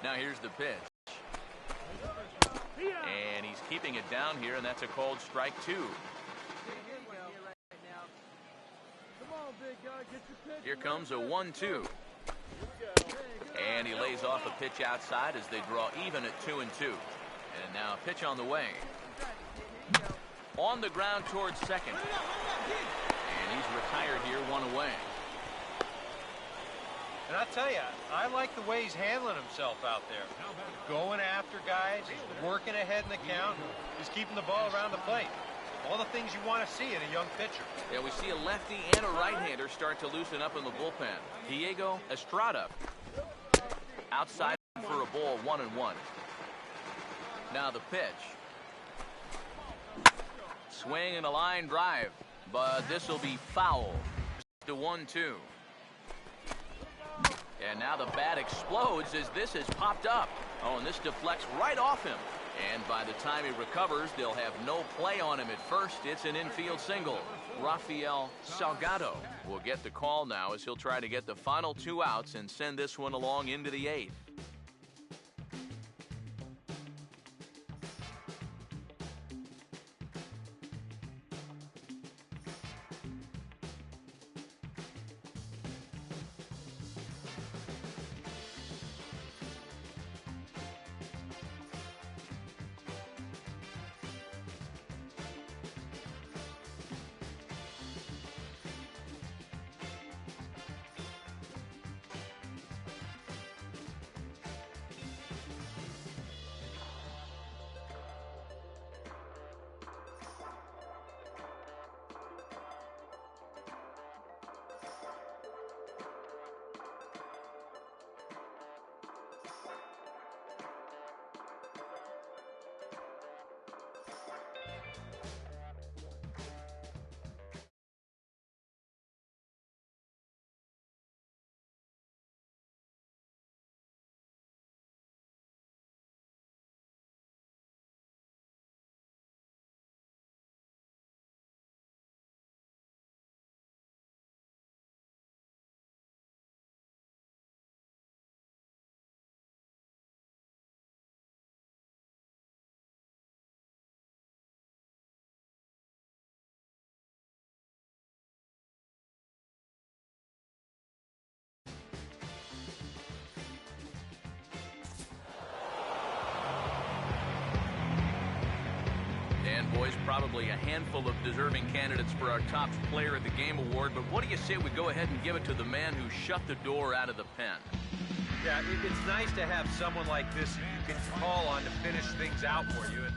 Now here's the pitch. And he's keeping it down here, and that's a called strike 2. Here comes a 1-2. And he lays off a pitch outside as they draw even at 2-2. And now a pitch on the way. On the ground towards second. And he's retired here, 1 away. And I'll tell you, I like the way he's handling himself out there. Going after guys, he's working ahead in the count, he's keeping the ball around the plate. All the things you want to see in a young pitcher. Yeah, we see a lefty and a right-hander start to loosen up in the bullpen. Diego Estrada outside for a ball, 1-1. Now the pitch. Swing and a line drive, but this will be foul. The 1-2. And now the bat explodes as this has popped up. Oh, and this deflects right off him. And by the time he recovers, they'll have no play on him at first. It's an infield single. Rafael Salgado will get the call now as he'll try to get the final 2 outs and send this one along into the 8th. And boys, probably a handful of deserving candidates for our top player at the game award, but what do you say we go ahead and give it to the man who shut the door out of the pen? Yeah, it's nice to have someone like this you can call on to finish things out for you. And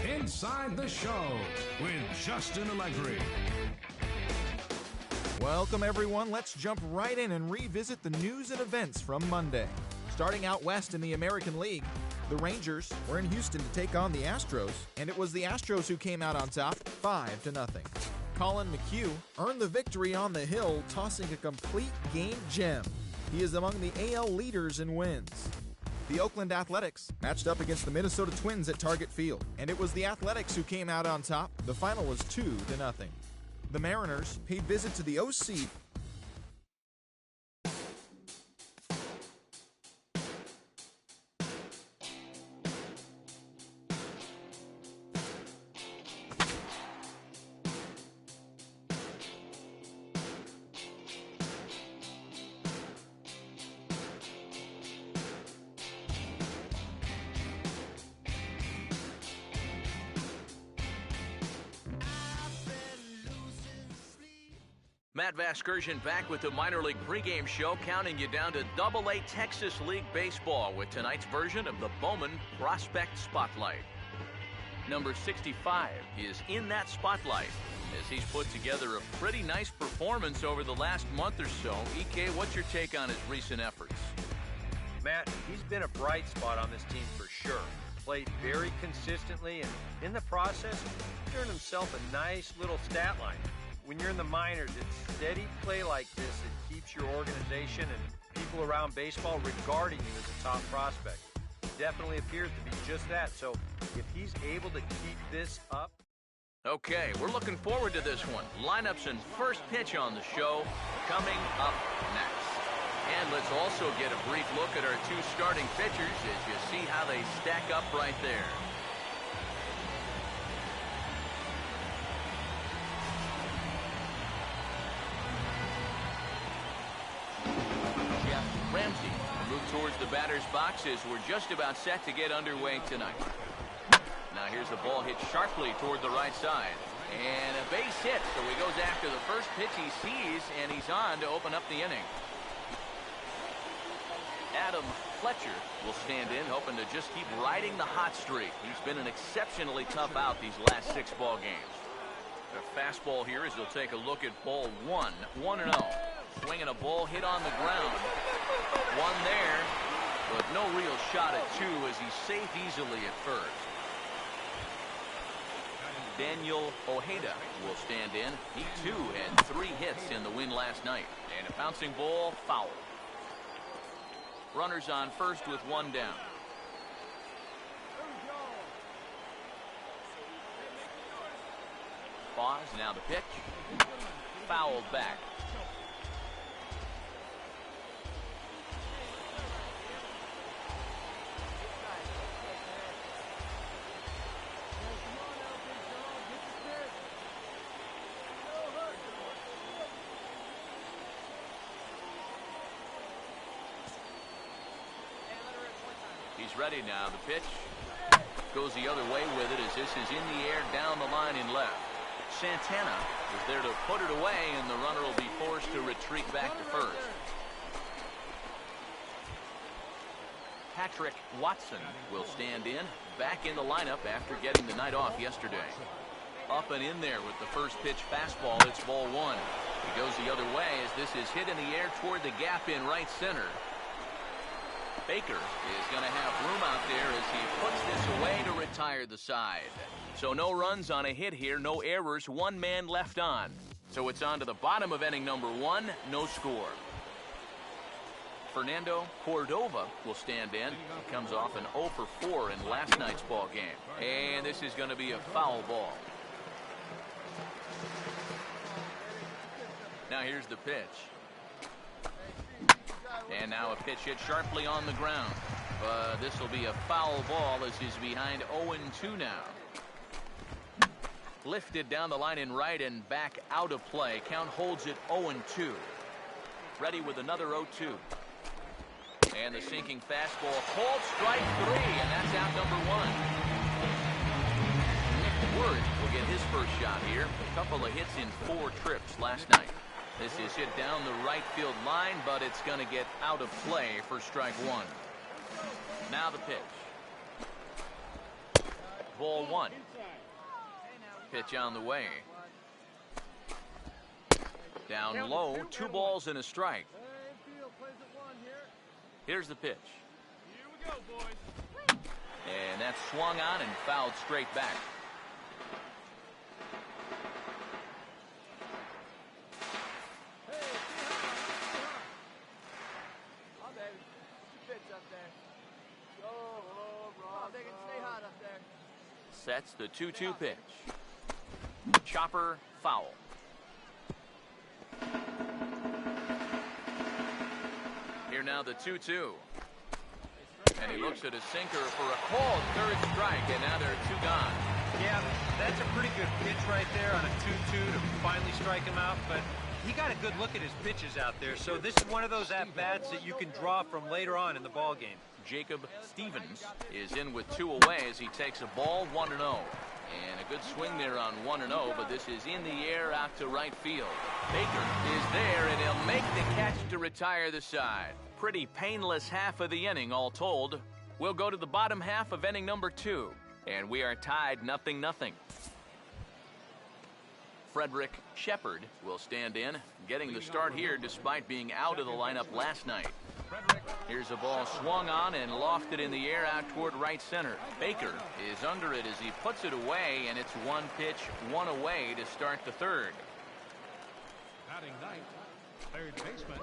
Inside the Show with Justin Allegri. Welcome, everyone. Let's jump right in and revisit the news and events from Monday. Starting out west in the American League, the Rangers were in Houston to take on the Astros, and it was the Astros who came out on top 5-0. Colin McHugh earned the victory on the hill, tossing a complete game gem. He is among the AL leaders in wins. The Oakland Athletics matched up against the Minnesota Twins at Target Field, and it was the Athletics who came out on top. The final was 2-0. The Mariners paid visit to the OC. Matt Vasgersian back with the minor league pregame show, counting you down to Double-A Texas League Baseball with tonight's version of the Bowman Prospect Spotlight. Number 65 is in that spotlight as he's put together a pretty nice performance over the last month or so. EK, what's your take on his recent efforts? Matt, he's been a bright spot on this team for sure. Played very consistently, and in the process, he's earned himself a nice little stat line. When you're in the minors, it's steady play like this that keeps your organization and people around baseball regarding you as a top prospect. Definitely appears to be just that, so if he's able to keep this up. Okay, we're looking forward to this one. Lineups and first pitch on the show coming up next. And let's also get a brief look at our two starting pitchers as you see how they stack up right there. Ramsey will move towards the batter's boxes. We're just about set to get underway tonight. Now here's a ball hit sharply toward the right side. And a base hit, so he goes after the first pitch he sees, and he's on to open up the inning. Adam Fletcher will stand in, hoping to just keep riding the hot streak. He's been an exceptionally tough out these last 6 ball games. A fastball here as he'll take a look at ball 1, 1-0. Swinging a ball hit on the ground. One there, but no real shot at 2 as he's safe easily at first. Daniel Ojeda will stand in. He too had 3 hits in the win last night. And a bouncing ball, foul. Runners on first with 1 down. Pause, now the pitch. Fouled back. He's ready now. The pitch goes the other way with it as this is in the air down the line in left. Santana is there to put it away, and the runner will be forced to retreat back to first. Patrick Watson will stand in, back in the lineup after getting the night off yesterday. Up and in there with the first pitch fastball. It's ball 1. He goes the other way as this is hit in the air toward the gap in right center. Baker is going to have room out there as he puts this away to retire the side. So no runs on a hit here, no errors, 1 man left on. So it's on to the bottom of inning number 1, no score. Fernando Cordova will stand in. He comes off an 0 for 4 in last night's ball game. And this is going to be a foul ball. Now here's the pitch. And now a pitch hit sharply on the ground. But this will be a foul ball as he's behind 0-2 now. Lifted down the line in right and back out of play. Count holds it 0-2. Ready with another 0-2. And the sinking fastball called strike 3, and that's out number 1. Nick Word will get his first shot here. A couple of hits in 4 trips last night. This is hit down the right field line, but it's going to get out of play for strike 1. Now the pitch. Ball one. Pitch on the way. Down low, 2 balls and a strike. Here's the pitch. Here we go, boys. And that's swung on and fouled straight back. Sets the 2-2 pitch. Chopper foul. Here now the 2-2. And he looks at a sinker for a called third strike, and now there are 2 gone. Yeah, that's a pretty good pitch right there on a 2-2 to finally strike him out, but he got a good look at his pitches out there, so this is one of those at-bats that you can draw from later on in the ball game. Jacob Stevens is in with 2 away as he takes a ball 1-0. And a good swing there on 1-0, but this is in the air out to right field. Baker is there, and he'll make the catch to retire the side. Pretty painless half of the inning, all told. We'll go to the bottom half of inning number 2, and we are tied 0-0. Frederick Shepard will stand in, getting the start here despite being out of the lineup last night. Here's a ball swung on and lofted in the air out toward right center. Baker is under it as he puts it away, and it's 1 pitch, 1 away to start the third. Batting ninth, third baseman.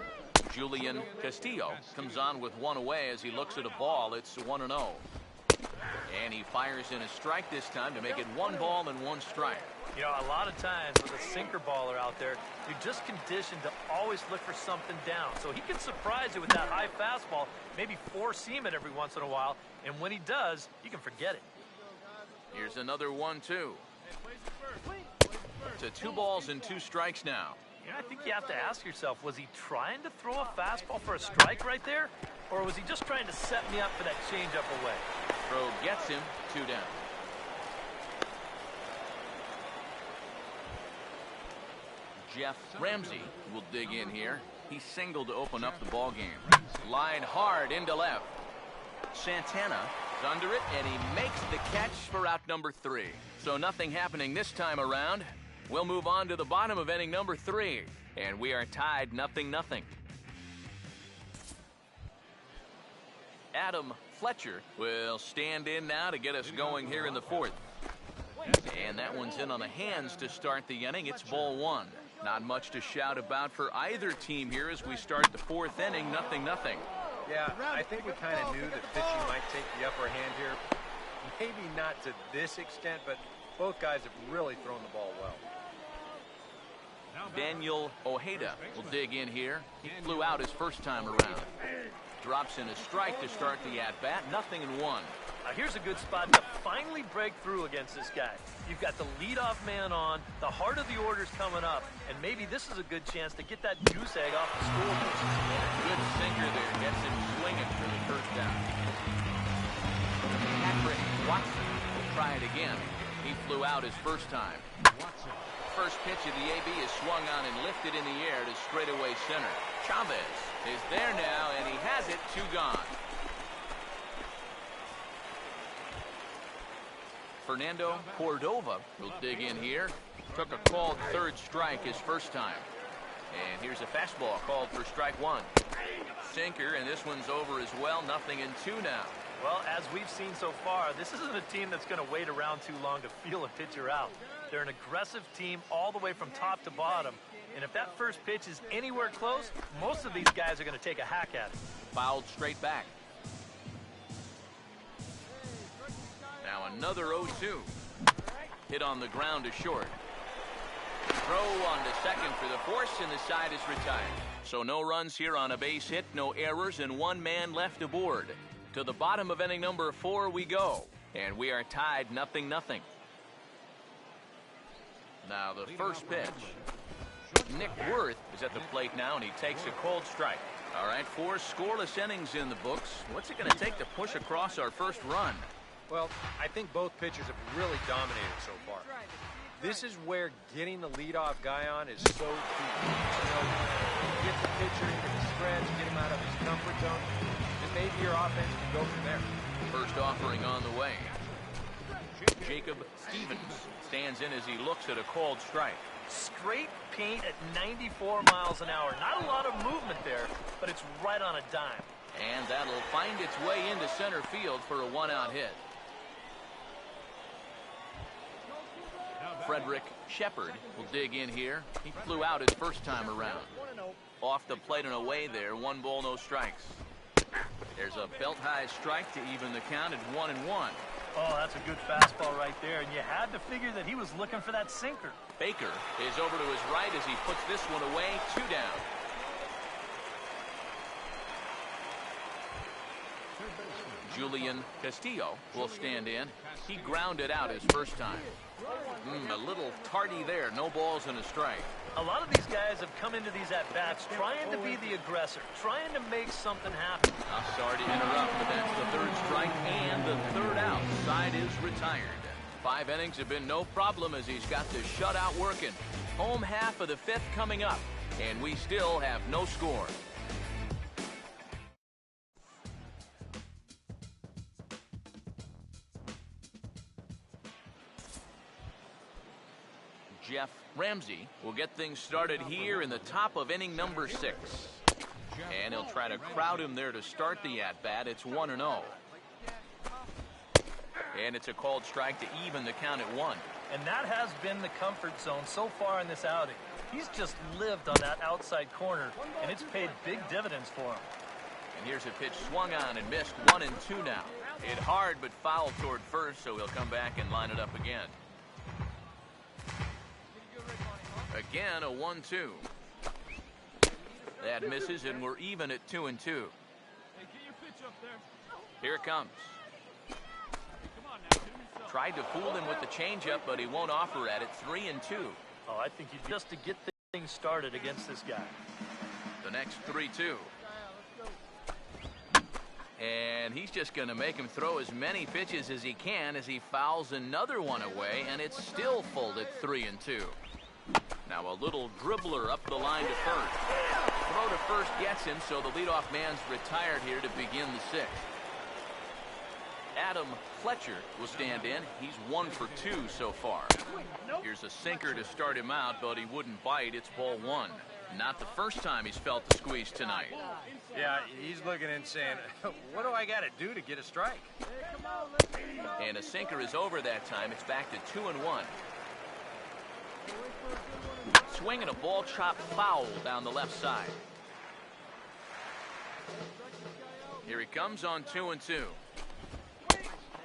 Julian Castillo comes on with 1 away as he looks at a ball. It's 1-0. And he fires in a strike this time to make it 1 ball and 1 strike. You know, a lot of times with a sinker baller out there, you're just conditioned to always look for something down. So he can surprise you with that high fastball, maybe 4-seam it every once in a while, and when he does, you can forget it. Here's another 1-2. To 2 balls and 2 strikes now. You know, I think you have to ask yourself, was he trying to throw a fastball for a strike right there? Or was he just trying to set me up for that changeup away? Throw gets him, 2 down. Jeff Ramsey will dig in here. He singled to open up the ball game. Line hard into left. Santana is under it, and he makes the catch for out number 3. So nothing happening this time around. We'll move on to the bottom of inning number 3, and we are tied 0-0. Adam Fletcher will stand in now to get us going here in the 4th. And that one's in on the hands to start the inning. It's ball 1. Not much to shout about for either team here as we start the 4th inning, 0-0. Yeah, I think we kind of knew that pitching might take the upper hand here. Maybe not to this extent, but both guys have really thrown the ball well. Daniel Ojeda will dig in here. He flew out his first time around. Drops in a strike to start the at-bat, 0-1. Here's a good spot to finally break through against this guy. You've got the leadoff man on, the heart of the order's coming up, and maybe this is a good chance to get that goose egg off the scoreboard. And a good sinker there gets him swinging for the first down. Patrick Watson will try it again. He flew out his first time. First pitch of the AB is swung on and lifted in the air to straightaway center. Chavez is there now, and he has it, 2 gone. Fernando Cordova will dig in here. Took a called third strike his first time. And here's a fastball called for strike 1. Sinker, and this one's over as well. 0-2 now. Well, as we've seen so far, this isn't a team that's going to wait around too long to feel a pitcher out. They're an aggressive team all the way from top to bottom. And if that first pitch is anywhere close, most of these guys are going to take a hack at it. Fouled straight back. Now another 0-2. Hit on the ground to short. Throw on to second for the force, and the side is retired. So no runs here on a base hit, no errors, and 1 man left aboard. To the bottom of inning number 4 we go, and we are tied 0-0. Now the first pitch. Nick Worth is at the plate now, and he takes a cold strike. All right, 4 scoreless innings in the books. What's it going to take to push across our first run? Well, I think both pitchers have really dominated so far. This is where getting the leadoff guy on is so key. You know, get the pitcher into the stretch, get him out of his comfort zone, and maybe your offense can go from there. First offering on the way. Jacob Stevens stands in as he looks at a called strike. Straight paint at 94 miles an hour. Not a lot of movement there, but it's right on a dime. And that'll find its way into center field for a one-out hit. Frederick Shepard will dig in here. He flew out his first time around. Off the plate and away there, 1 ball, no strikes. There's a belt-high strike to even the count at 1-1. Oh, that's a good fastball right there, and you had to figure that he was looking for that sinker. Baker is over to his right as he puts this one away, 2 down. Julian Castillo will stand in. He grounded out his first time. A little tardy there. No balls and a strike. A lot of these guys have come into these at-bats trying to be the aggressor, trying to make something happen. Sorry to interrupt, but that's the 3rd strike and the 3rd out. Side is retired. 5 innings have been no problem as he's got the shutout working. Home half of the 5th coming up, and we still have no score. Jeff Ramsey will get things started here in the top of inning number 6. And he'll try to crowd him there to start the at-bat. It's 1-0. And it's a called strike to even the count at 1. And that has been the comfort zone so far in this outing. He's just lived on that outside corner, and it's paid big dividends for him. And here's a pitch swung on and missed. 1-2 now. Hit hard but foul toward first, so he'll come back and line it up again. Again, a 1-2. That misses, and we're even at 2-2. Here it comes. Tried to fool him with the changeup, but he won't offer at it. 3-2. Oh, I think he's just to get things started against this guy. The next 3-2. And he's just going to make him throw as many pitches as he can as he fouls another one away, and it's still full at 3-2. Now a little dribbler up the line to first. Throw to first gets him, so the leadoff man's retired here to begin the 6th. Adam Fletcher will stand in. He's 1 for 2 so far. Here's a sinker to start him out, but he wouldn't bite. It's ball 1. Not the first time he's felt the squeeze tonight. Yeah, he's looking and saying, what do I got to do to get a strike? And a sinker is over that time. It's back to 2-1. Swing and a ball chop foul down the left side. Here he comes on 2-2.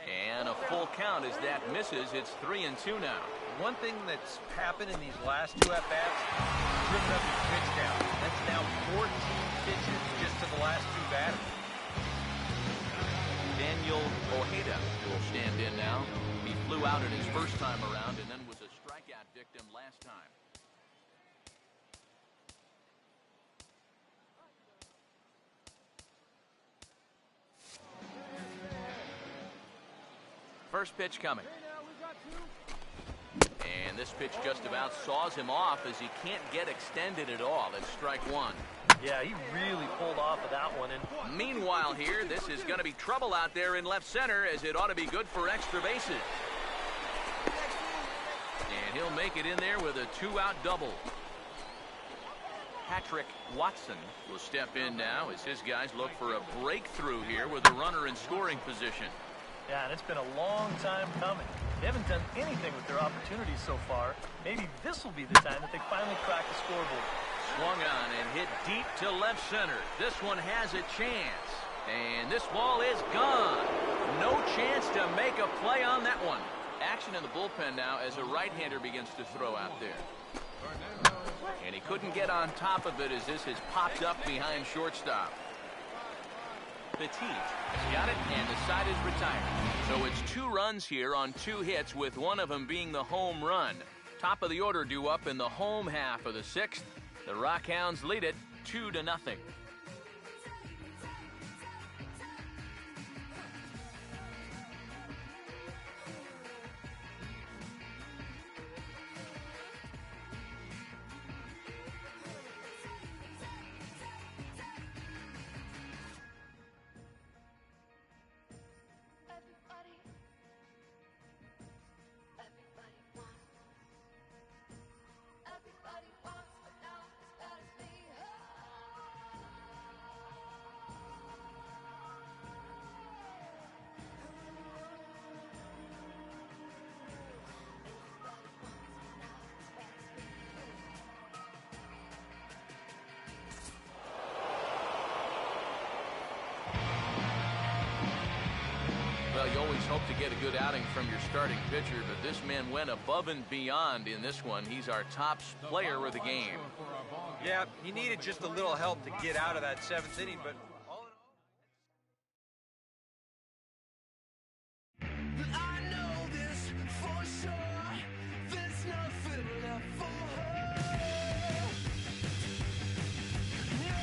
And a full count as that misses. It's 3-2 now. One thing that's happened in these last 2 at-bats, driven up his pitch count. That's now 14 pitches just to the last 2 batters. Daniel Ojeda will stand in now. He flew out at his first time around and then was a strikeout victim last time. First pitch coming. And this pitch just about saws him off as he can't get extended at all. It's strike 1. Yeah, he really pulled off of that one. And meanwhile here, this is going to be trouble out there in left center as it ought to be good for extra bases. And he'll make it in there with a 2-out double. Patrick Watson will step in now as his guys look for a breakthrough here with a runner in scoring position. Yeah, and it's been a long time coming. They haven't done anything with their opportunities so far. Maybe this will be the time that they finally crack the scoreboard. Swung on and hit deep to left center. This one has a chance. And this ball is gone. No chance to make a play on that one. Action in the bullpen now as a right-hander begins to throw out there. And he couldn't get on top of it as this has popped up behind shortstop. Petit has got it, and the side is retired. So it's 2 runs here on 2 hits, with one of them being the home run. Top of the order due up in the home half of the 6th. The Rockhounds lead it 2-0. Well, you always hope to get a good outing from your starting pitcher, but this man went above and beyond in this one. He's our top player of the game. Yeah, he needed just a little help to get out of that 7th inning, but all in all... I know this for sure. There's nothing left for her. No,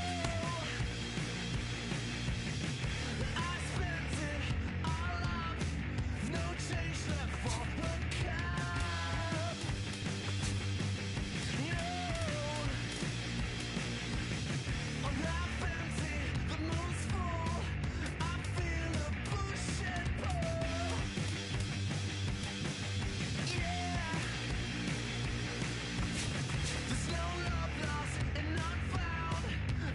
I spent it all up. No change left for her cap. No, I'm half empty, the moon's full. I feel a push and pull. Yeah, there's no love lost and none found.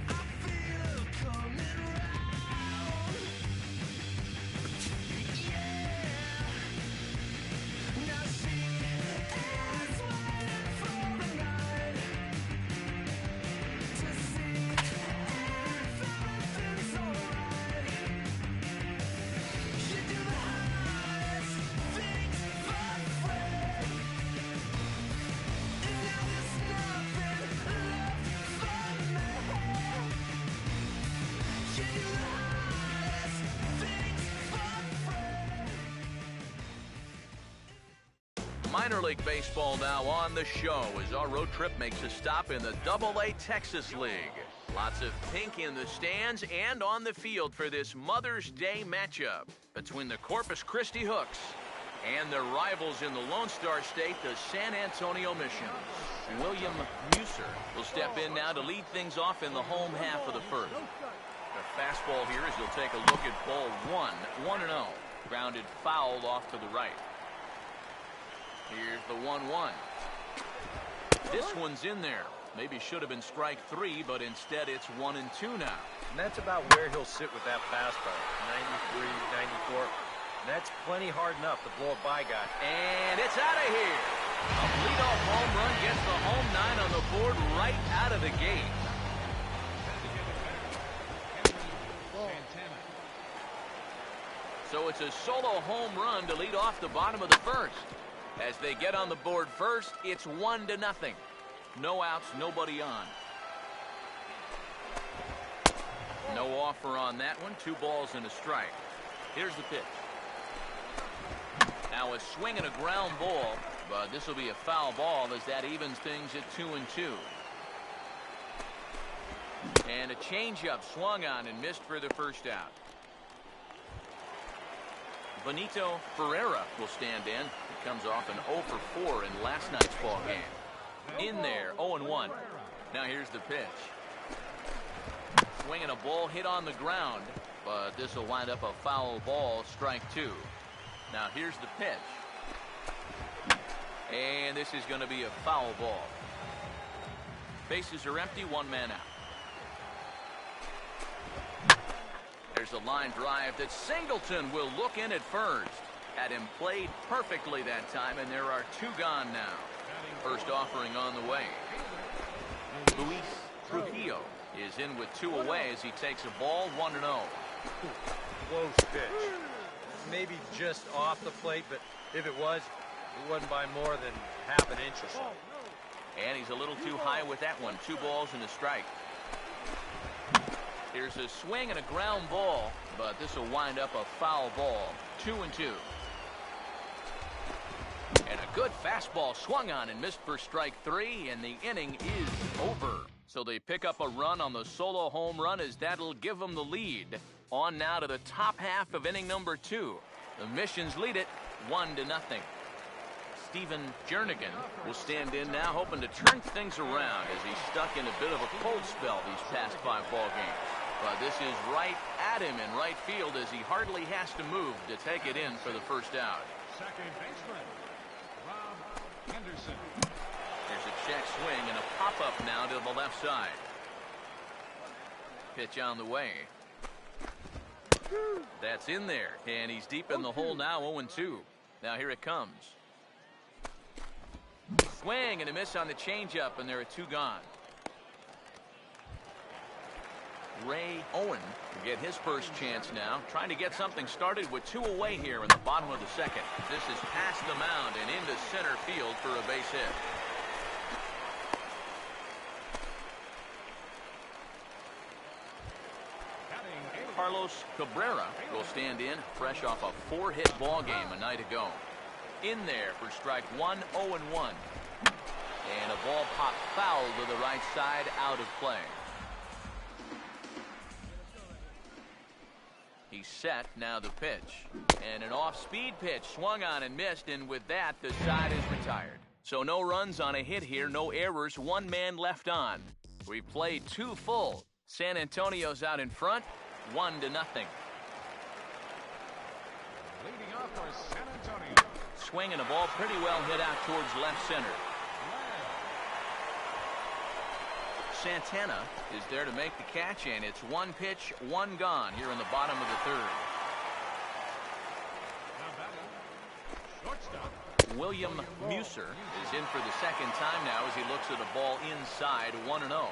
I feel her coming round. Yeah, now she is waiting for the night to see if everything's alright. You do the hardest things for free, and now there's nothing left for me. You do the hardest things for free. Minor League Baseball now on the show as our road trip makes a stop in the Double-A Texas League. Lots of pink in the stands and on the field for this Mother's Day matchup between the Corpus Christi Hooks and their rivals in the Lone Star State, the San Antonio Missions. William Muser will step in now to lead things off in the home half of the first. The fastball here as he'll take a look at ball 1-0. Grounded foul off to the right. Here's the 1-1. This one's in there. Maybe should have been strike 3, but instead it's 1-2 now. And that's about where he'll sit with that fastball. 93, 94. And that's plenty hard enough to blow a by guy. And it's out of here. A leadoff home run gets the home 9 on the board right out of the gate. So it's a solo home run to lead off the bottom of the first. As they get on the board first, it's 1-0. No outs, nobody on. No offer on that one. 2 balls and a strike. Here's the pitch. Now a swing and a ground ball, but this will be a foul ball as that evens things at 2-2. And a changeup swung on and missed for the first out. Benito Ferreira will stand in. He comes off an 0 for 4 in last night's ball game. In there, 0-1. Now here's the pitch. Swinging a ball hit on the ground, but this will wind up a foul ball, strike 2. Now here's the pitch. And this is going to be a foul ball. Bases are empty, 1 man out. There's a line drive that Singleton will look in at first. Had him played perfectly that time, and there are 2 gone now. First offering on the way. Luis Trujillo is in with 2 away as he takes a ball, 1-0. Close pitch. Maybe just off the plate, but if it wasn't by more than half an inch or so. And he's a little too high with that one. 2 balls and a strike. Here's a swing and a ground ball, but this will wind up a foul ball. 2-2. And a good fastball swung on and missed for strike 3, and the inning is over. So they pick up a run on the solo home run as that'll give them the lead. On now to the top half of inning number 2. The Missions lead it 1-0. Stephen Jernigan will stand in now, hoping to turn things around as he's stuck in a bit of a cold spell these past 5 ball games. But this is right at him in right field as he hardly has to move to take it in for the first out. Second baseman, Rob Henderson. There's a check swing and a pop-up now to the left side. Pitch on the way. That's in there, and he's deep in the hole now, 0-2. Now here it comes. Swing and a miss on the changeup, and there are 2 gone. Ray Owen will get his first chance now, trying to get something started with 2 away here in the bottom of the second. This is past the mound and into center field for a base hit. Carlos Cabrera will stand in, fresh off a 4-hit ball game a night ago. In there for strike 1, 0-1. And a ball popped foul to the right side, out of play. He's set, now the pitch. And an off-speed pitch swung on and missed, and with that, the side is retired. So no runs on a hit here, no errors, 1 man left on. We played 2 full. San Antonio's out in front, 1-0. Leading off for San Antonio. Swing and a ball pretty well hit out towards left center. Santana is there to make the catch, and it's 1 pitch, 1 gone here in the bottom of the third. William Muser is in for the second time now as he looks at a ball inside, 1-0.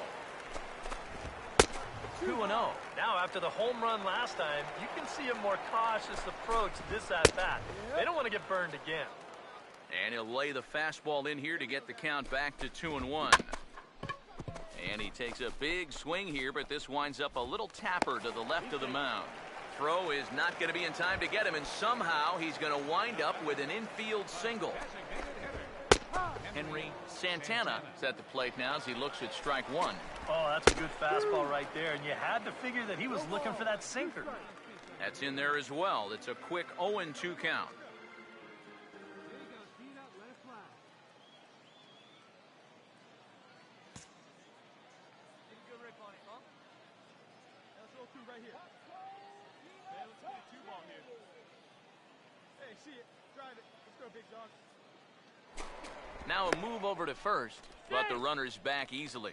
2-0. Now, after the home run last time, you can see a more cautious approach this at-bat. They don't want to get burned again. And he'll lay the fastball in here to get the count back to 2-1. And he takes a big swing here, but this winds up a little tapper to the left of the mound. Throw is not going to be in time to get him, and somehow he's going to wind up with an infield single. Henry Santana is at the plate now as he looks at strike 1. Oh, that's a good fastball right there, and you had to figure that he was looking for that sinker. That's in there as well. It's a quick 0-2 count. Now a move over to first, but the runner's back easily.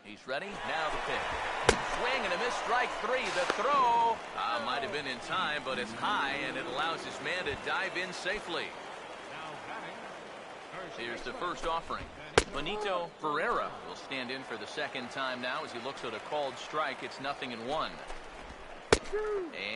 He's ready. Now the pitch. Swing and a miss, strike 3. The throw might have been in time, but it's high, and it allows his man to dive in safely. Here's the first offering. Benito Ferreira will stand in for the second time now as he looks at a called strike. It's 0-1.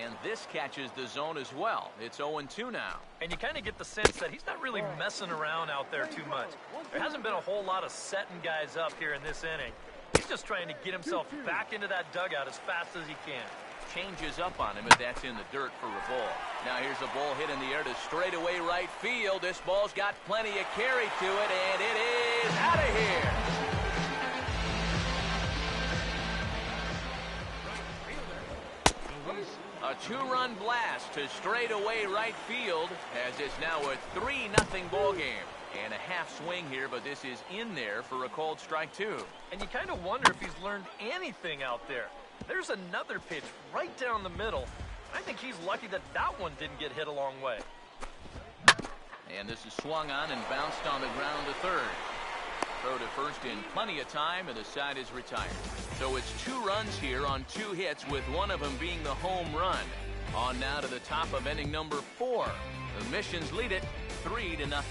And this catches the zone as well. It's 0-2 now. And you kind of get the sense that he's not really messing around out there too much. There hasn't been a whole lot of setting guys up here in this inning. He's just trying to get himself back into that dugout as fast as he can. Changes up on him, but that's in the dirt for a ball. Now here's a ball hit in the air to straightaway right field. This ball's got plenty of carry to it, and it is out of here. A 2-run blast to straightaway right field as it's now a 3-0 ball game. And a half swing here, but this is in there for a called strike 2. And you kind of wonder if he's learned anything out there. There's another pitch right down the middle. I think he's lucky that that one didn't get hit a long way. And this is swung on and bounced on the ground to third. Throw to first in plenty of time, and the side is retired. So it's 2 runs here on 2 hits, with one of them being the home run. On now to the top of inning number 4. The Missions lead it 3-0.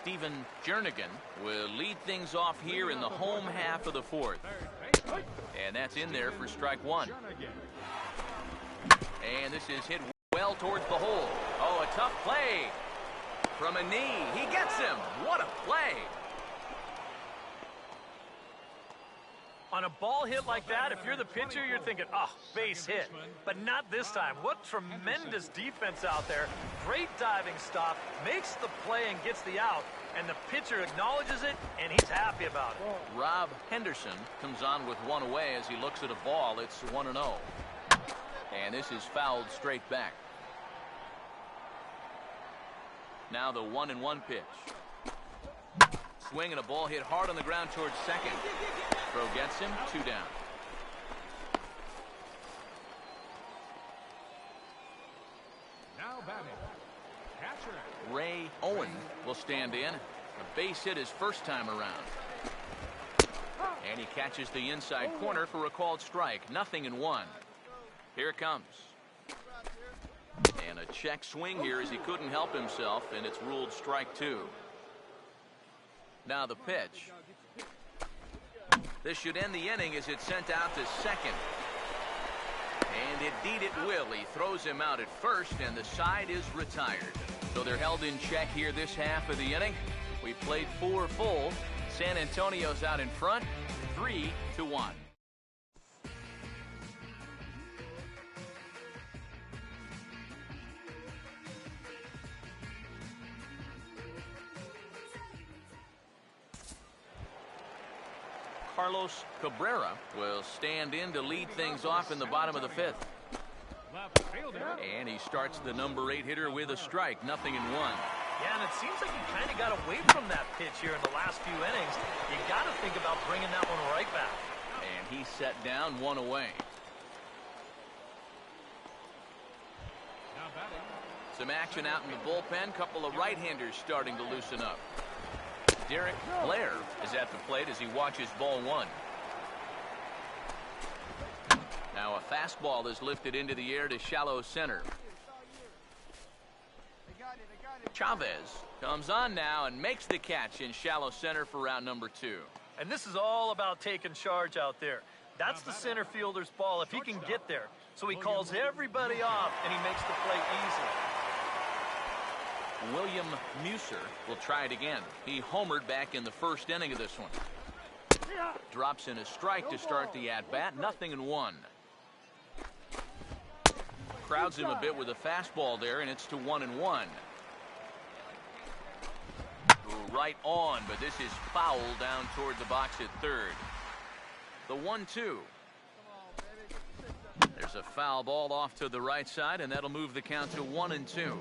Stephen Jernigan will lead things off here in the home half of the 4th. And that's in there for strike 1. And this is hit well towards the hole. Oh, a tough play from a knee. He gets him. What a play. On a ball hit like that, if you're the pitcher, you're thinking, oh, base hit. But not this time. What tremendous defense out there. Great diving stop, makes the play and gets the out. And the pitcher acknowledges it, and he's happy about it. Rob Henderson comes on with 1 away as he looks at a ball. It's 1-0. And this is fouled straight back. Now the 1-1 pitch. Swing and a ball hit hard on the ground towards second. Throw gets him, 2 down. Now batting, catcher Ray Owen will stand in. A base hit his first time around. And he catches the inside corner for a called strike. 0-1. Here it comes. And a check swing here as he couldn't help himself, and it's ruled strike 2. Now the pitch. This should end the inning as it's sent out to second. And indeed it will. He throws him out at first, and the side is retired. So they're held in check here this half of the inning. We played 4 full. San Antonio's out in front, 3-1. Carlos Cabrera will stand in to lead things off in the bottom of the 5th. And he starts the number 8 hitter with a strike. 0-1. Yeah, and it seems like he kind of got away from that pitch here in the last few innings. You got to think about bringing that one right back. And he's set down 1 away. Some action out in the bullpen. Couple of right-handers starting to loosen up. Derek Blair is at the plate as he watches ball 1. Now a fastball is lifted into the air to shallow center. Chavez comes on now and makes the catch in shallow center for round number 2. And this is all about taking charge out there. That's the center fielder's ball if he can get there. So he calls everybody off and he makes the play easy. William Muser will try it again. He homered back in the first inning of this one. Drops in a strike to start the at-bat. 0-1. Crowds him a bit with a fastball there, and it's to 1-1. Right on, but this is foul down toward the box at third. The 1-2. There's a foul ball off to the right side, and that'll move the count to 1-2.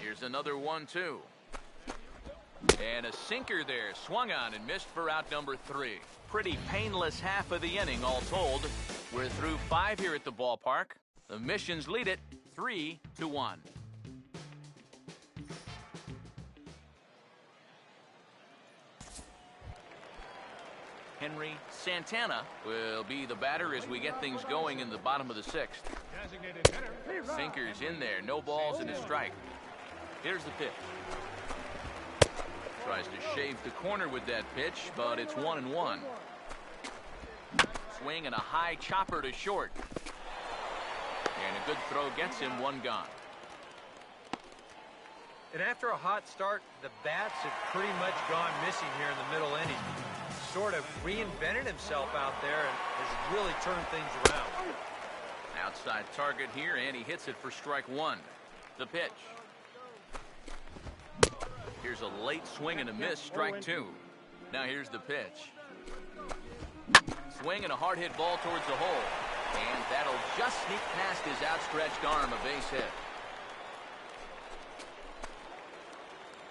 Here's another 1-2. And a sinker there, swung on and missed for out number 3. Pretty painless half of the inning all told. We're through 5 here at the ballpark. The Missions lead it 3-1. Henry Santana will be the batter as we get things going in the bottom of the 6th. Sinker's in there, no balls and a strike. Here's the pitch. Tries to shave the corner with that pitch, but it's 1-1. Swing and a high chopper to short. And a good throw gets him 1 gone. And after a hot start, the bats have pretty much gone missing here in the middle inning. Sort of reinvented himself out there and has really turned things around. Outside target here, and he hits it for strike 1. The pitch. Here's a late swing and a miss, strike 2. Now here's the pitch. Swing and a hard hit ball towards the hole. And that'll just sneak past his outstretched arm, a base hit.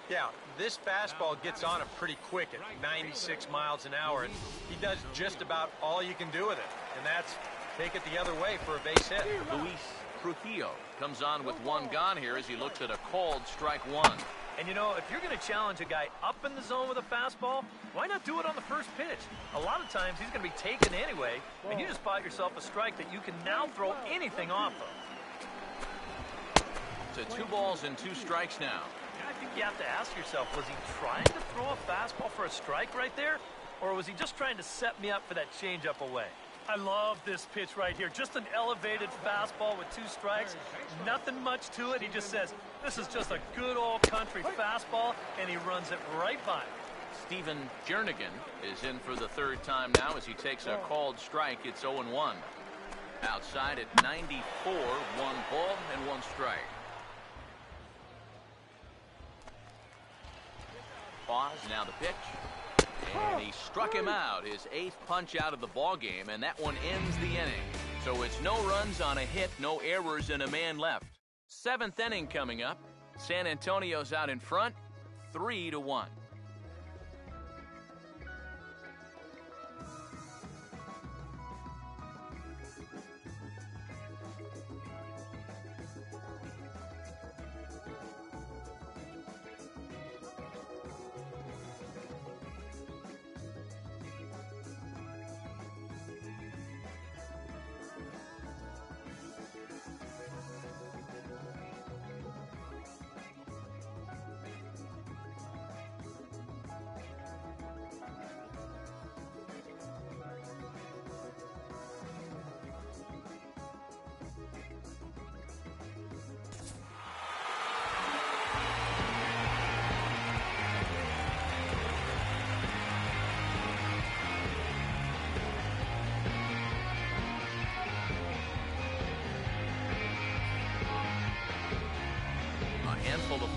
Yeah, this fastball gets on him pretty quick at 96 miles an hour, and he does just about all you can do with it, and that's take it the other way for a base hit. Luis Trujillo comes on with 1 gone here as he looks at a called strike 1. And you know, if you're going to challenge a guy up in the zone with a fastball, why not do it on the first pitch? A lot of times he's going to be taken anyway, and you just bought yourself a strike that you can now throw anything off of. It's a 2 balls and 2 strikes now. I think you have to ask yourself, was he trying to throw a fastball for a strike right there? Or was he just trying to set me up for that changeup away? I love this pitch right here. Just an elevated fastball with 2 strikes. Nothing much to it. He just says, this is just a good old country fastball, and he runs it right by him. Steven Jernigan is in for the 3rd time now as he takes a called strike. It's 0-1. Outside at 94, 1 ball and 1 strike. Pause, now the pitch. And he struck him out, his 8th punch out of the ball game, and that one ends the inning. So it's no runs on a hit, no errors, and a man left. 7th inning coming up. San Antonio's out in front, 3-1.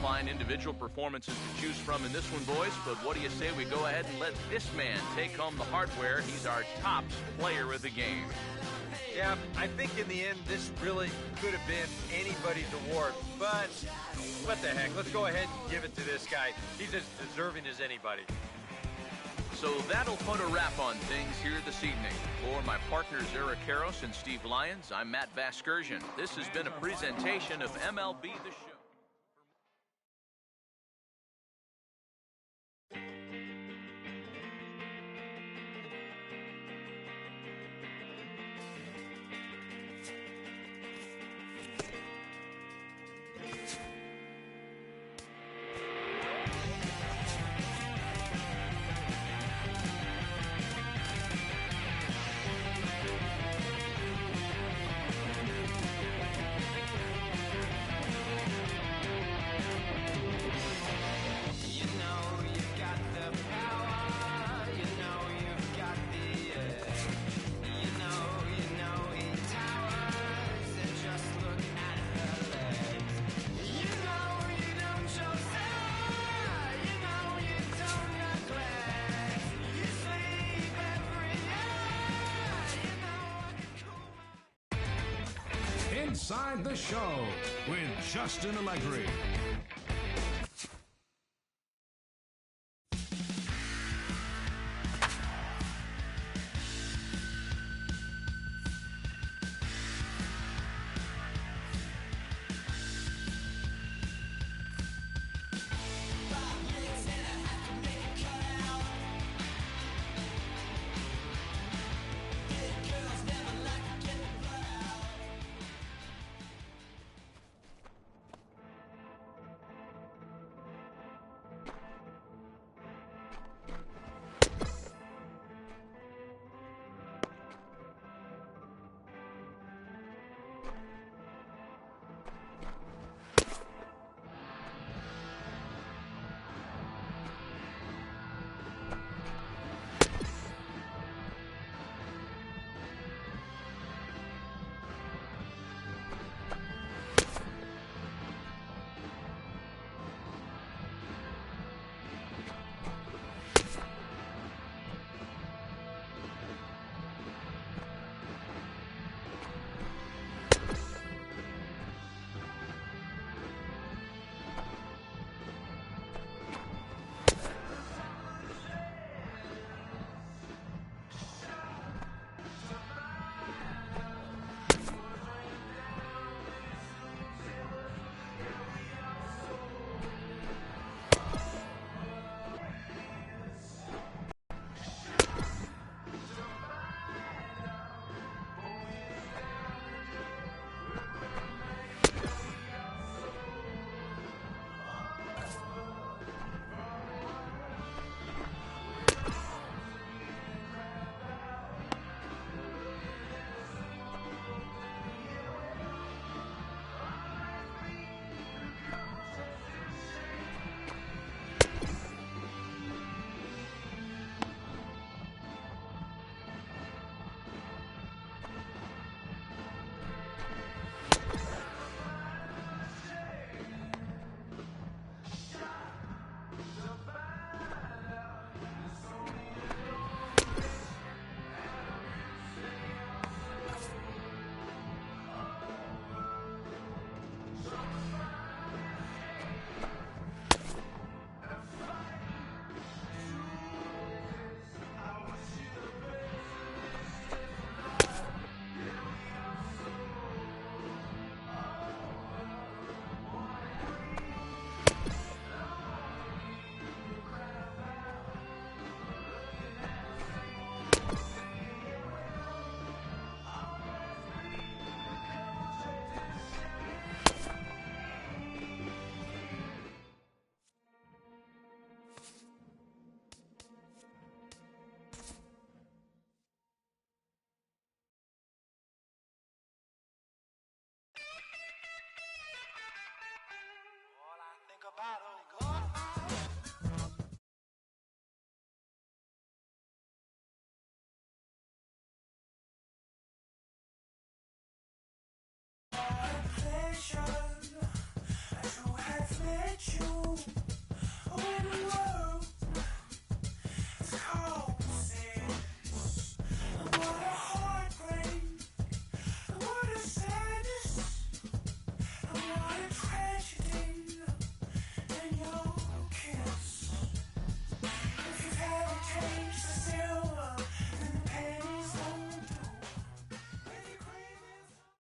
fine individual performances to choose from in this one, boys, but what do you say we go ahead and let this man take home the hardware? He's our top player of the game. Yeah, I think in the end, this really could have been anybody's award, but what the heck? Let's go ahead and give it to this guy. He's as deserving as anybody. So that'll put a wrap on things here this evening. For my partners Eric Karros and Steve Lyons, I'm Matt Vasgersian. This has been a presentation of MLB The Show. Inside the Show with Justin Allegri.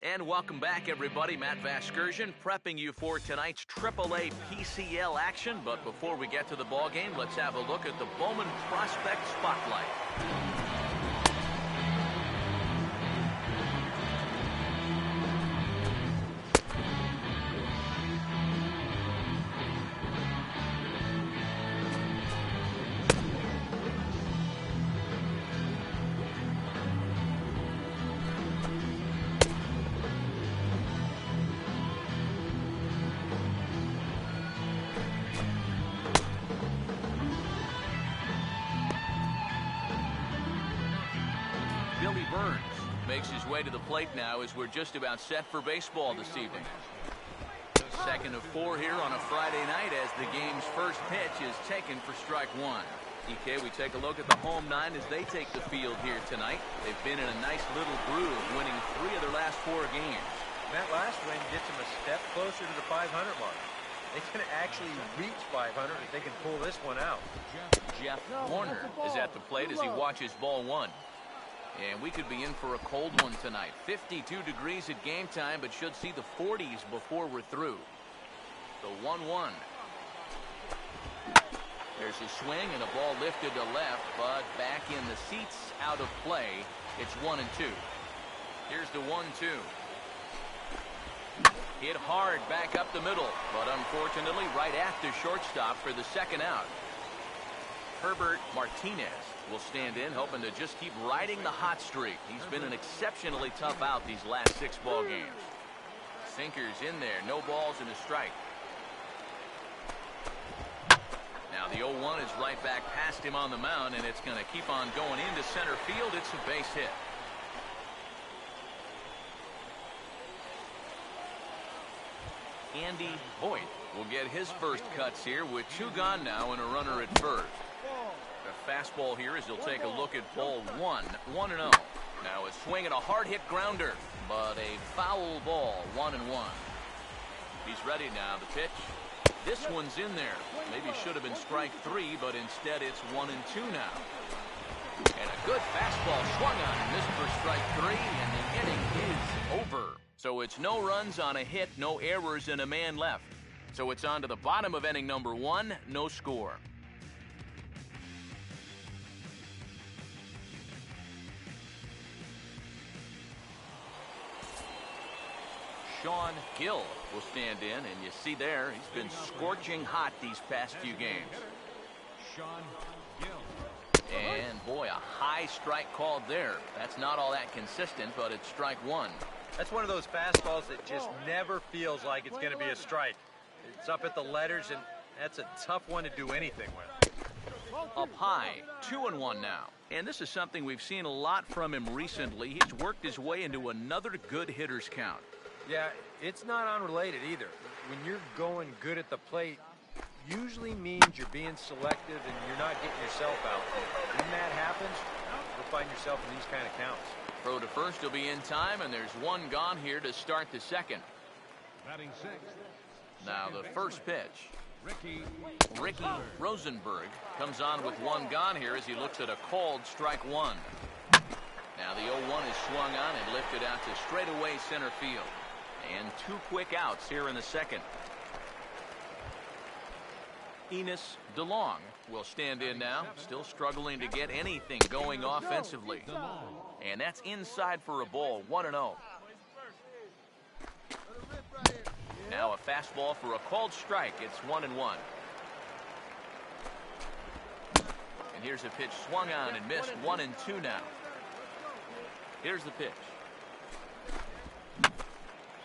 And welcome back, everybody. Matt Vasgersian prepping you for tonight's AAA PCL action. But before we get to the ball game, let's have a look at the Bowman Prospect Spotlight. Makes his way to the plate now as we're just about set for baseball this evening. Second of 4 here on a Friday night as the game's first pitch is taken for strike one. EK, we take a look at the home nine as they take the field here tonight. They've been in a nice little groove, winning 3 of their last 4 games. That last win gets them a step closer to the 500 mark. They can actually reach 500 if they can pull this one out. Jeff Warner is at the plate as he watches ball one. And we could be in for a cold one tonight. 52 degrees at game time, but should see the 40s before we're through. The 1-1. There's a swing and a ball lifted to left, but back in the seats, out of play. It's 1-2. Here's the 1-2. Hit hard back up the middle, but unfortunately right after shortstop for the second out. Herbert Martinez will stand in, hoping to just keep riding the hot streak. He's been an exceptionally tough out these last 6 ball games. Sinkers in there, no balls and a strike. Now the 0-1 is right back past him on the mound, and it's going to keep on going into center field. It's a base hit. Andy Voigt will get his first cuts here with 2 gone now and a runner at first. A fastball here as he'll take a look at ball 1, 1-0. Now a swing and a hard hit grounder, but a foul ball, 1-1. He's ready now. The pitch. This one's in there. Maybe should have been strike 3, but instead it's 1-2 now. And a good fastball swung on and missed for strike 3, and the inning is over. So it's no runs on a hit, no errors, and a man left. So it's on to the bottom of inning number 1, no score. Sean Gill will stand in, and you see there, he's been scorching hot these past few games. Sean Gill. And boy, a high strike called there. That's not all that consistent, but it's strike 1. That's one of those fastballs that just never feels like it's going to be a strike. It's up at the letters, and that's a tough one to do anything with. Up high, 2-1 now. And this is something we've seen a lot from him recently. He's worked his way into another good hitter's count. Yeah, it's not unrelated either. When you're going good at the plate, usually means you're being selective and you're not getting yourself out. When that happens, you'll find yourself in these kind of counts. Throw to first will be in time, and there's 1 gone here to start the second. Batting 6. Now the first pitch. Ricky Rosenberg comes on with 1 gone here as he looks at a called strike 1. Now the 0-1 is swung on and lifted out to straightaway center field. And 2 quick outs here in the second. Enos DeLong will stand in now, still struggling to get anything going offensively. And that's inside for a ball, 1-0. Now a fastball for a called strike. It's 1-1. And here's a pitch swung on and missed, 1-2 now. Here's the pitch.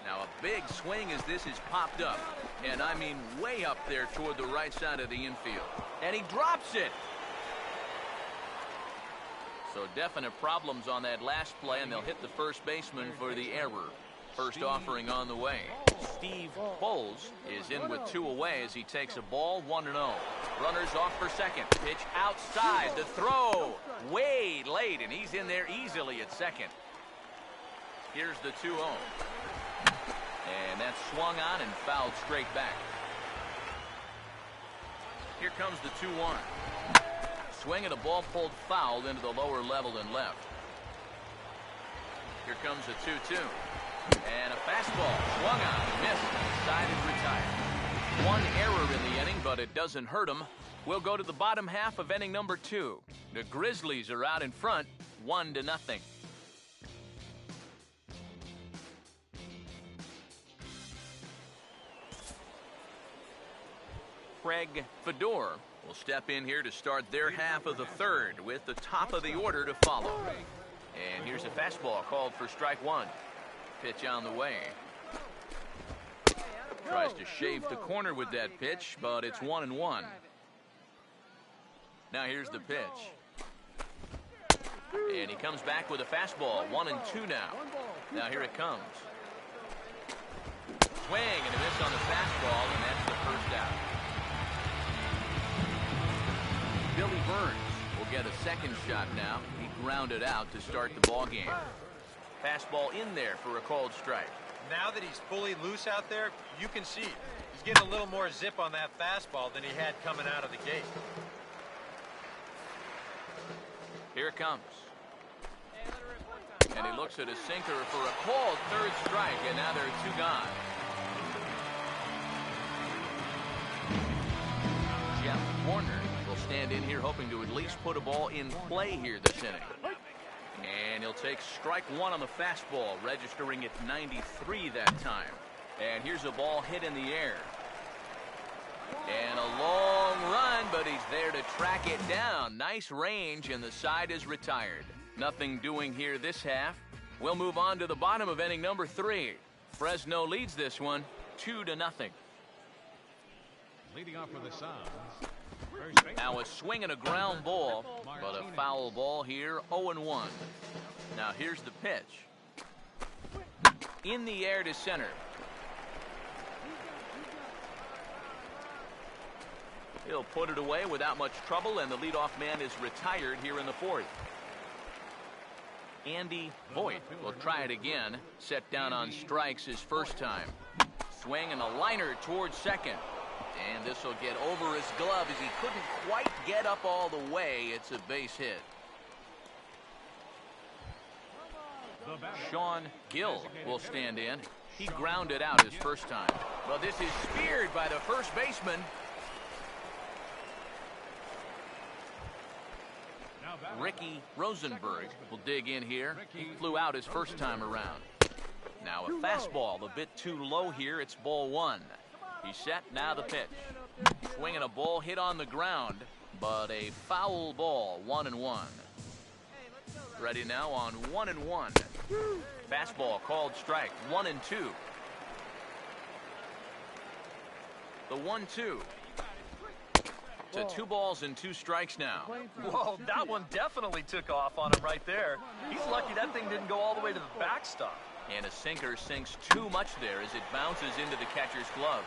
Now a big swing as this is popped up. And I mean way up there toward the right side of the infield. And he drops it. So definite problems on that last play, and they'll hit the first baseman for the error. First offering on the way. Steve Bowles is in with 2 away as he takes a ball, 1-0. Runners off for second. Pitch outside. The throw way late, and he's in there easily at second. Here's the 2-0. And that's swung on and fouled straight back. Here comes the 2-1. Swing and a ball pulled foul into the lower level and left. Here comes a 2-2. And a fastball swung on, missed, and decided retired. 1 error in the inning, but it doesn't hurt him. We'll go to the bottom half of inning number 2. The Grizzlies are out in front, 1-0. Craig Fedor will step in here to start their half of the third with the top of the order to follow. And here's a fastball called for strike 1. Pitch on the way. Tries to shave the corner with that pitch, but it's 1-1. Now here's the pitch. And he comes back with a fastball, 1-2 now. Now here it comes. Swing and a miss on the fastball, and that's the first out. Billy Burns will get a second shot now. He grounded out to start the ball game. Fastball in there for a called strike. Now that he's fully loose out there, you can see he's getting a little more zip on that fastball than he had coming out of the gate. Here it comes. And he looks at his sinker for a called third strike, and now there are 2 gone. Jeff Warner will stand in here hoping to at least put a ball in play here this inning. And he'll take strike 1 on the fastball, registering at 93 that time. And here's a ball hit in the air. And a long run, but he's there to track it down. Nice range, and the side is retired. Nothing doing here this half. We'll move on to the bottom of inning number 3. Fresno leads this one 2-0. Leading off for the Suns. Now a swing and a ground ball, but a foul ball here, 0-1. Now here's the pitch. In the air to center. He'll put it away without much trouble, and the leadoff man is retired here in the 4th. Andy Voigt will try it again. Set down on strikes his first time. Swing and a liner towards second. And this will get over his glove as he couldn't quite get up all the way. It's a base hit. Sean Gill will stand in. He grounded out his first time. Well, this is speared by the first baseman. Ricky Rosenberg will dig in here. He flew out his first time around. Now a fastball a bit too low here. It's ball 1. He's set, now the pitch. Swinging a ball hit on the ground, but a foul ball, 1-1. Ready now on 1-1. Fastball called strike, 1-2. The 1-2. To 2 balls and 2 strikes now. Whoa, that one definitely took off on him right there. He's lucky that thing didn't go all the way to the backstop. And a sinker sinks too much there as it bounces into the catcher's glove.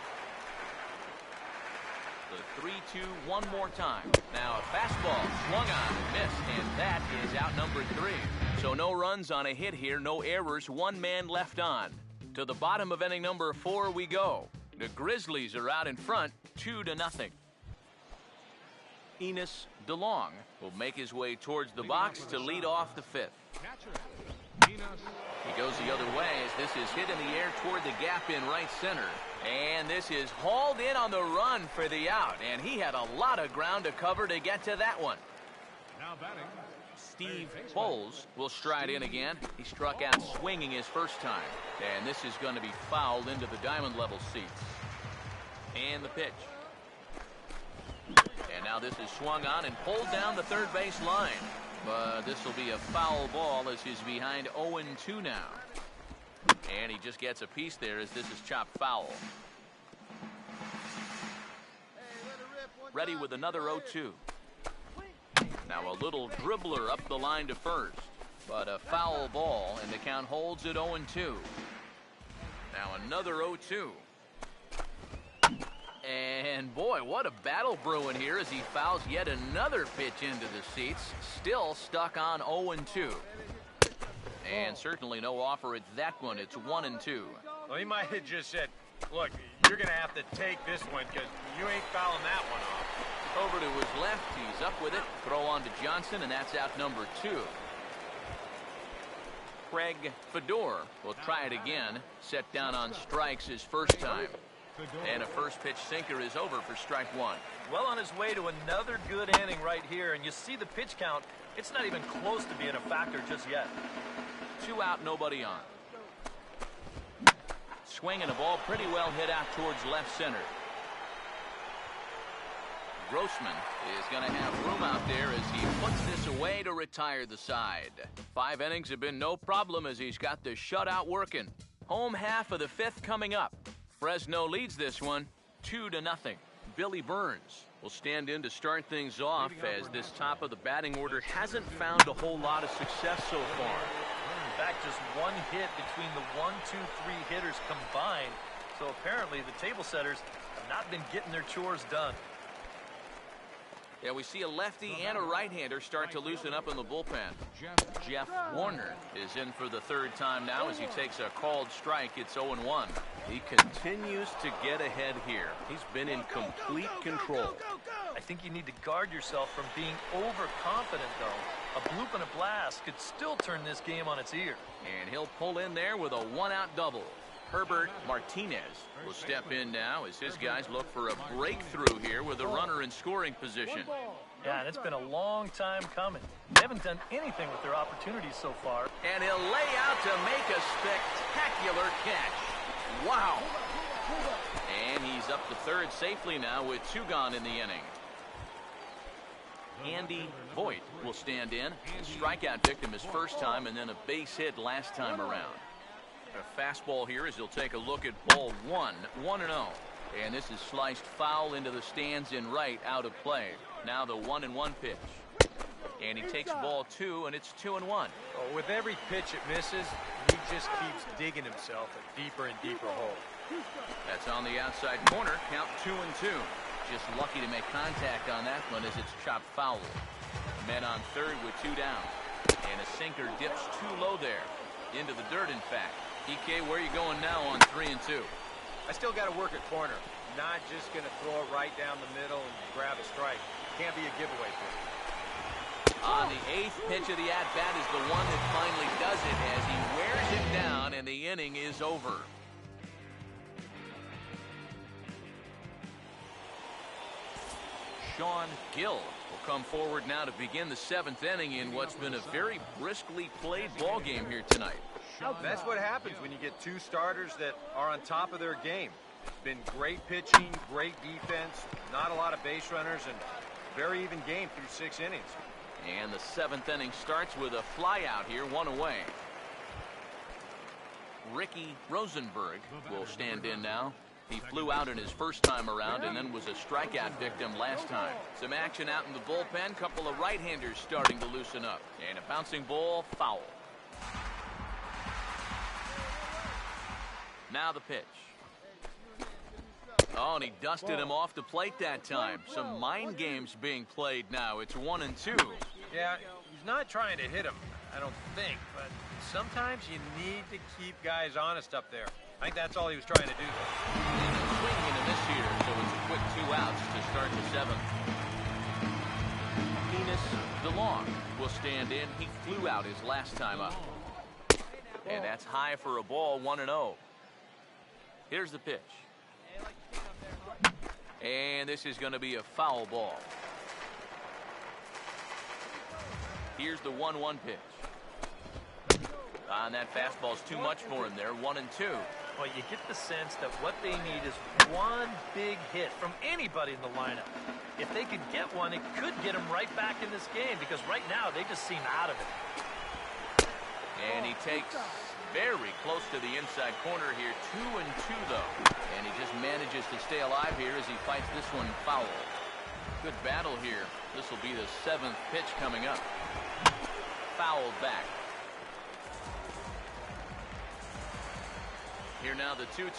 The 3-2 one more time. Now a fastball swung on, missed, and that is out number 3. So no runs on a hit here, no errors, 1 man left on. To the bottom of inning number 4 we go. The Grizzlies are out in front, 2-0. Enos DeLong will make his way towards the box to lead off the 5th. He goes the other way as this is hit in the air toward the gap in right center. And this is hauled in on the run for the out. And he had a lot of ground to cover to get to that one. Now batting. Steve Bowles will stride in again. He struck out swinging his first time. And this is going to be fouled into the diamond level seats. And the pitch. And now this is swung on and pulled down the third base line. But this will be a foul ball as he's behind 0-2 now. And he just gets a piece there as this is chopped foul. Ready with another 0-2. Now a little dribbler up the line to first. But a foul ball, and the count holds at 0-2. Now another 0-2. And boy, what a battle brewing here as he fouls yet another pitch into the seats. Still stuck on 0-2. And certainly no offer at that one. It's 1-2. Well, he might have just said, look, you're going to have to take this one because you ain't fouling that one off. Over to his left. He's up with it. Throw on to Johnson, and that's out number 2. Craig Fedor will try it again. Set down on strikes his first time. And a first pitch sinker is over for strike 1. Well on his way to another good inning right here, and you see the pitch count. It's not even close to being a factor just yet. 2 out, nobody on. Swinging a ball pretty well hit out towards left center. Grossman is going to have room out there as he puts this away to retire the side. 5 innings have been no problem as he's got the shutout working. Home half of the 5th coming up. Fresno leads this one 2-0. Billy Burns will stand in to start things off as this top of the batting order hasn't found a whole lot of success so far. In fact, just 1 hit between the 1, 2, 3 hitters combined. So apparently the table setters have not been getting their chores done. Yeah, we see a lefty and a right-hander start to loosen up in the bullpen. Jeff Warner is in for the 3rd time now as he takes a called strike. It's 0-1. He continues to get ahead here. He's been in complete control. I think you need to guard yourself from being overconfident, though. A bloop and a blast could still turn this game on its ear. And he'll pull in there with a 1-out double. Herbert Martinez will step in now as his guys look for a breakthrough here with a runner in scoring position. Yeah, and it's been a long time coming. They haven't done anything with their opportunities so far. And he'll lay out to make a spectacular catch. Wow. And he's up to 3rd safely now with 2 gone in the inning. Andy Voigt will stand in. Strikeout victim his first time and then a base hit last time around. A fastball here as he'll take a look at ball 1, 1-0. And this is sliced foul into the stands in right, out of play. Now the 1-1 pitch. And he takes ball 2, and it's 2-1. Oh, with every pitch it misses, he just keeps digging himself a deeper and deeper hole. That's on the outside corner. Count 2-2. Just lucky to make contact on that one as it's chopped foul. Men on 3rd with 2 down. And a sinker dips too low there. Into the dirt, in fact. EK, where are you going now on 3-2? I still got to work at corner. Not just going to throw it right down the middle and grab a strike. Can't be a giveaway pitch. On the 8th pitch of the at-bat is the one that finally does it as he wears it down and the inning is over. Sean Gill will come forward now to begin the 7th inning in what's been a very briskly played ball game here tonight. That's what happens when you get 2 starters that are on top of their game. It's been great pitching, great defense, not a lot of base runners, and very even game through 6 innings. And the 7th inning starts with a fly out here, 1 away. Ricky Rosenberg will stand in now. He flew out in his first time around and then was a strikeout victim last time. Some action out in the bullpen. Couple of right-handers starting to loosen up. And a bouncing ball, foul. Now the pitch. Oh, and he dusted him off the plate that time. Some mind games being played now. It's 1-2. Yeah, he's not trying to hit him, I don't think, but sometimes you need to keep guys honest up there. I think that's all he was trying to do there. And a swing into this here, so it's a quick 2 outs to start the 7th. Enos DeLong will stand in. He flew out his last time up. And that's high for a ball, 1-0. Here's the pitch. And this is going to be a foul ball. Here's the 1-1 pitch. And that fastball's too much for him there, 1-2. Well, you get the sense that what they need is one big hit from anybody in the lineup. If they could get one, it could get them right back in this game because right now they just seem out of it. And he takes very close to the inside corner here, 2-2 though. And he just manages to stay alive here as he fights this one foul. Good battle here. This will be the 7th pitch coming up. Fouled back. Here now the 2-2.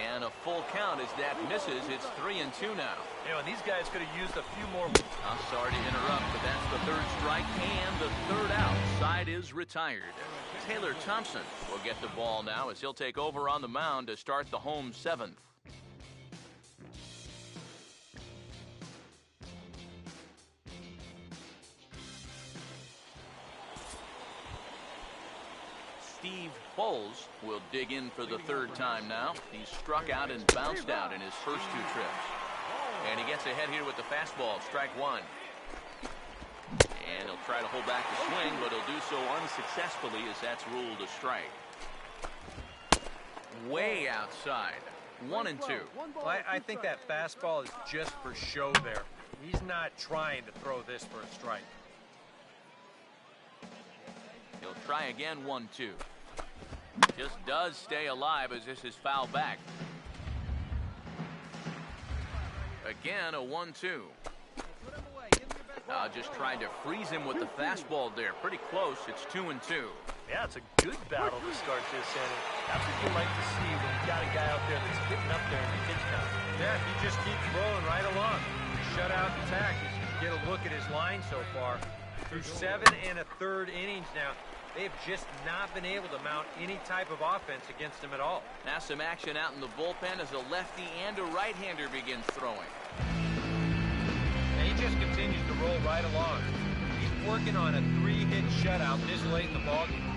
And a full count as that misses. It's 3-2 now. You know, and these guys could have used a few more. I'm sorry to interrupt, but that's the third strike and the third out. Side is retired. Taylor Thompson will get the ball now as he'll take over on the mound to start the home seventh. Steve Foles will dig in for the third time now. He's struck out and bounced out in his first two trips. And he gets ahead here with the fastball, strike one. And he'll try to hold back the swing, but he'll do so unsuccessfully as that's ruled a strike. Way outside, 1-2. Well, I think that fastball is just for show there. He's not trying to throw this for a strike. He'll try again, 1-2. Just does stay alive as this is fouled back. Again, a 1-2. Just trying to freeze him with the fastball there. Pretty close. It's 2-2. Yeah, it's a good battle to start this inning. That's what you like to see when you've got a guy out there that's getting up there in the pitch count. Yeah, he just keeps rolling right along. Shutout attack. As you get a look at his line so far. Through 7 1/3 innings now, they've just not been able to mount any type of offense against him at all. Now some action out in the bullpen as a lefty and a right-hander begins throwing. And he just continues to roll right along. He's working on a 3-hit shutout this late in the ballgame.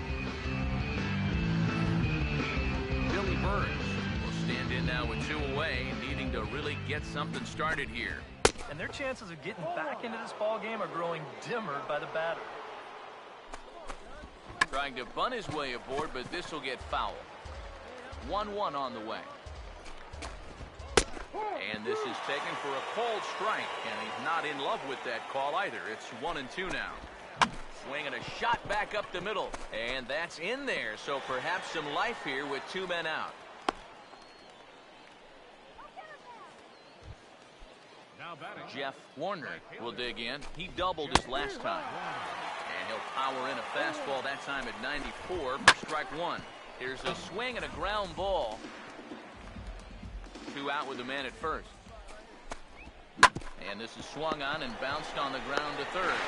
Billy Burns will stand in now with 2 away, needing to really get something started here. And their chances of getting back into this ball game are growing dimmer by the batter. Trying to bunt his way aboard, but this will get foul. 1-1 on the way. And this is taken for a cold strike, and he's not in love with that call either. It's 1-2 now. Swinging a shot back up the middle, and that's in there, so perhaps some life here with 2 men out. Jeff Warner will dig in. He doubled his last time. And he'll power in a fastball that time at 94 for strike one. Here's a swing and a ground ball. 2 out with the man at first. And this is swung on and bounced on the ground to third.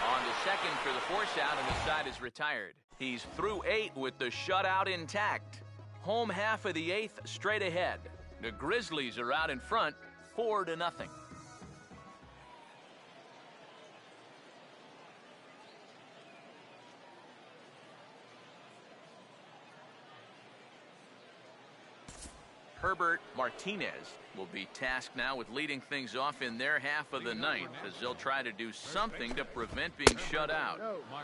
On to second for the force out, and the side is retired. He's through 8 with the shutout intact. Home half of the 8th straight ahead. The Grizzlies are out in front, 4-0. Herbert Martinez will be tasked now with leading things off in their half of the 9th as they'll try to do something to prevent being shut out.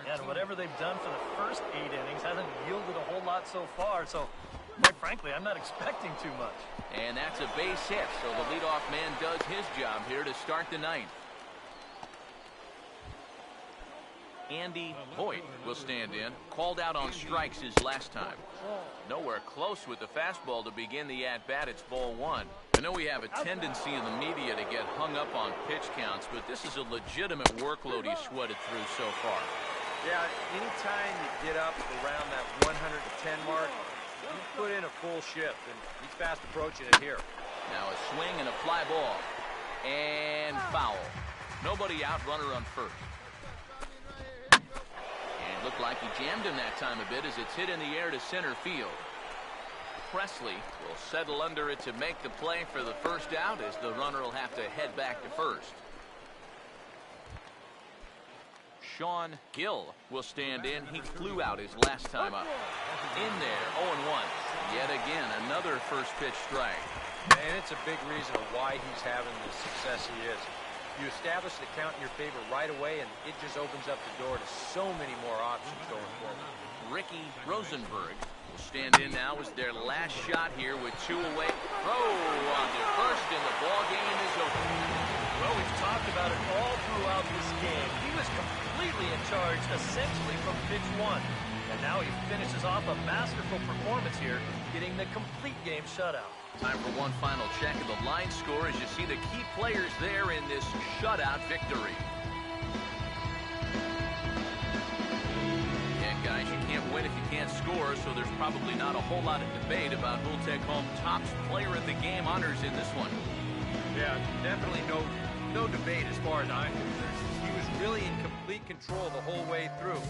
And whatever they've done for the first 8 innings hasn't yielded a whole lot so far, so quite frankly, I'm not expecting too much. And that's a base hit, so the leadoff man does his job here to start the 9th. Andy Voigt will stand in. Called out on strikes his last time. Nowhere close with the fastball to begin the at-bat. It's ball 1. I know we have a tendency in the media to get hung up on pitch counts, but this is a legitimate workload he's sweated through so far. Yeah, anytime you get up around that 110 mark, you put in a full shift, and he's fast approaching it here. Now a swing and a fly ball. And foul. Nobody out, runner on first. Looked like he jammed him that time a bit as it's hit in the air to center field. Presley will settle under it to make the play for the first out as the runner will have to head back to first. Sean Gill will stand in. He flew out his last time up. In there, 0-1. Yet again, another first pitch strike. And it's a big reason of why he's having the success he is. You establish the count in your favor right away, and it just opens up the door to so many more options going forward. Ricky Rosenberg will stand in now as their last shot here with 2 away. Throw on to first, and the ball game is over. Well, we've talked about it all throughout this game. He was completely in charge, essentially from pitch 1. And now he finishes off a masterful performance here, getting the complete game shutout. Time for one final check of the line score as you see the key players there in this shutout victory. Yeah, guys, you can't win if you can't score. score, so there's probably not a whole lot of debate about who'll take home top player of the game honors in this one. Yeah, definitely no debate as far as I'm concerned. He was really in complete control the whole way through.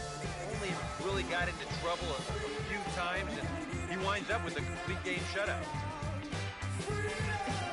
Only really got into trouble a few times, and he winds up with a complete game shutout. Freedom.